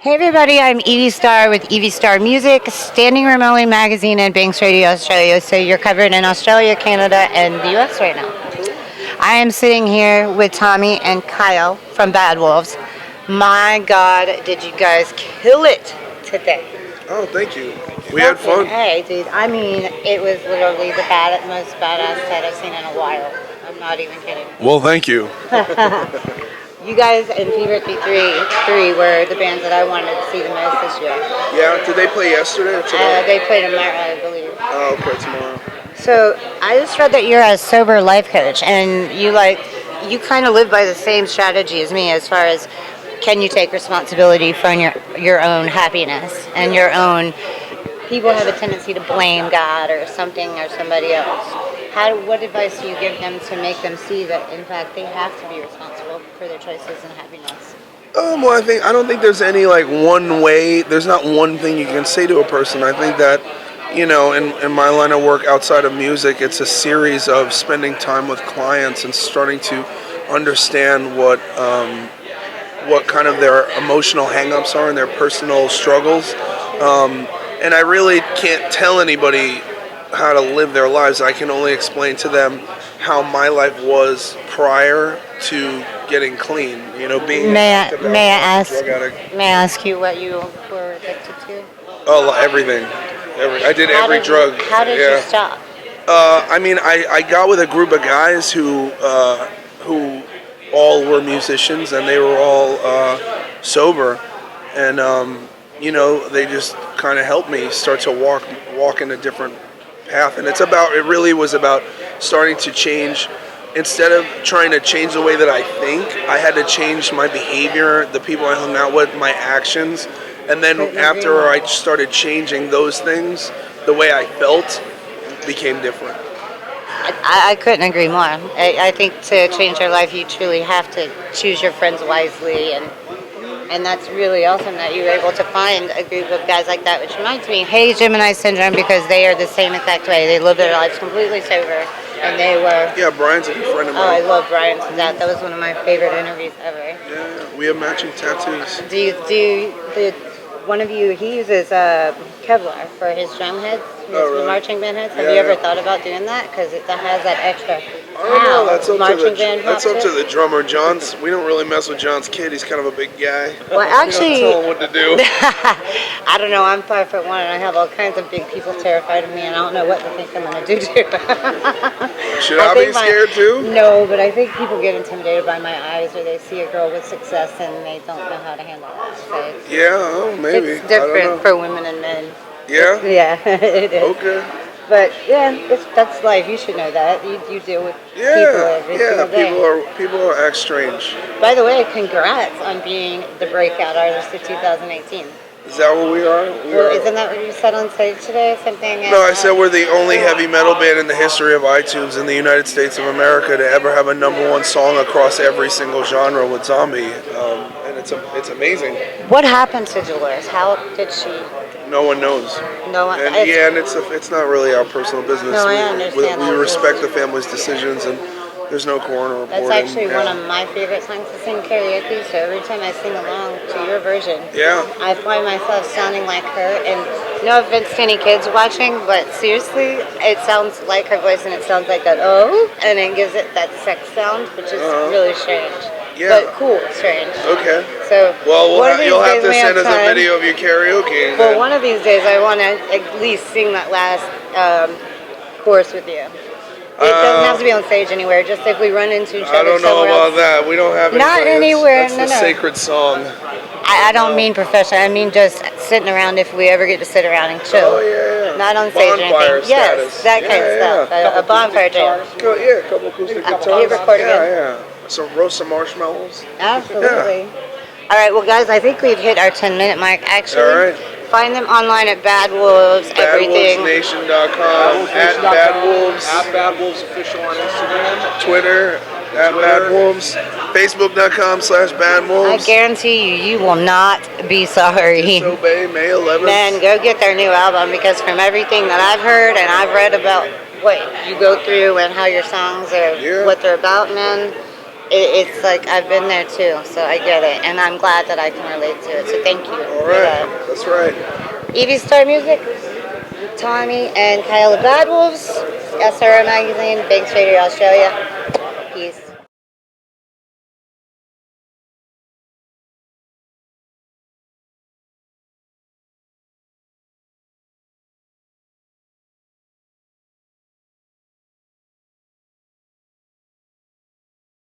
Hey everybody, I'm Evie Star with Evie Star Music, Standing Room Only Magazine and Banks Radio Australia. So you're covered in Australia, Canada, and the US right now. I am sitting here with Tommy and Kyle from Bad Wolves. My God, did you guys kill it today? Oh, thank you. We had fun. Hey, dude. I mean, it was literally the most badass set I've seen in a while. I'm not even kidding. Well, thank you. You guys and Fever 3 were the bands that I wanted to see the most this year. Yeah, did they play yesterday or today? They played tomorrow, I believe. Oh, okay, tomorrow. So I just read that you're a sober life coach, and you kind of live by the same strategy as me as far as can you take responsibility for your own happiness and your own. People have a tendency to blame God or something or somebody else. What advice do you give them to make them see that in fact they have to be responsible for their choices and happiness? Well, I don't think there's any one way. There's not one thing you can say to a person. I think that, in my line of work outside of music, it's a series of spending time with clients and starting to understand what kind of their emotional hang-ups are and their personal struggles. And I really can't tell anybody how to live their lives. I can only explain to them how my life was prior to getting clean. Being may I ask you what you were addicted to? Oh, everything. I did every drug. How did you stop? I got with a group of guys who all were musicians and they were all sober, and they just kind of helped me start to walk in a different path. And it really was about starting to change. Instead of trying to change the way that I think, I had to change my behavior, the people I hung out with, my actions. And then after I started changing those things, the way I felt became different. I couldn't agree more. I think to change your life, you truly have to choose your friends wisely, and that's really awesome that you were able to find a group of guys like that, which reminds me, hey, Gemini Syndrome, because they are the same exact way. They live their lives completely sober, and they were... Yeah, Brian's a good friend of mine. Oh, I love Brian to death. That was one of my favorite interviews ever. Yeah, we have matching tattoos. One of you, he uses Kevlar for his drum heads, really? marching band heads. Have you ever thought about doing that? Because it has that extra... I don't know. That's up to the drummer. We don't really mess with John's kid. He's kind of a big guy. Well, actually, we don't tell him what to do. I don't know. I'm 5'1" and I have all kinds of big people terrified of me, and I don't know what to think I'm going to do to it. Should I be scared too? No, but I think people get intimidated by my eyes, or they see a girl with success and they don't know how to handle that. So maybe. It's different for women and men. Yeah? Yeah, it is. Okay. But that's life. You should know that. You deal with people every single day. People act strange. By the way, congrats on being the breakout artist of 2018. Is that what we are? Isn't that what you said on stage today? Something? No, I said we're the only heavy metal band in the history of iTunes in the United States of America to ever have a #1 song across every single genre with Zombie, and it's amazing. What happened to Dolores? How did she? No one knows. No one. And it's not really our personal business. No, I understand. We respect the family's decisions, and there's no coroner reporting. That's actually one of my favorite songs to sing karaoke. So every time I sing along to your version, I find myself sounding like her. And no offense to any kids watching, but seriously, it sounds like her voice, and it sounds like that and it gives it that sex sound, which is really strange. Yeah. But cool, strange. Okay. So you'll have to send us a video of your karaoke. Well, one of these days I want to at least sing that last chorus with you. It doesn't have to be on stage anywhere. Just if we run into each other. I don't know about that. We don't have not anywhere. That's a sacred song. I don't mean professional. I mean just sitting around if we ever get to sit around and chill. Oh yeah. Not on stage or anything. Yes, that kind of stuff. A bonfire jam. Yeah, a couple acoustic guitars. So roast some marshmallows. Absolutely. All right, well, guys, I think we've hit our 10-minute mark. Actually, all right. Find them online at Bad Wolves. Everything. BadWolvesNation.com. At Bad Wolves. At Bad Wolves Official on Instagram. Twitter. At Bad Wolves. Facebook.com/Bad Wolves. I guarantee you will not be sorry. Disobey May 11th. Man, go get their new album, because from everything that I've heard and I've read about what you go through and how your songs are, what they're about, man. it's like I've been there too, so I get it, and I'm glad that I can relate to it. So thank you. All right, that's right. Evie Star Music, Tommy and Kyle of Bad Wolves, SRO Magazine, Banks Radio Australia. Peace.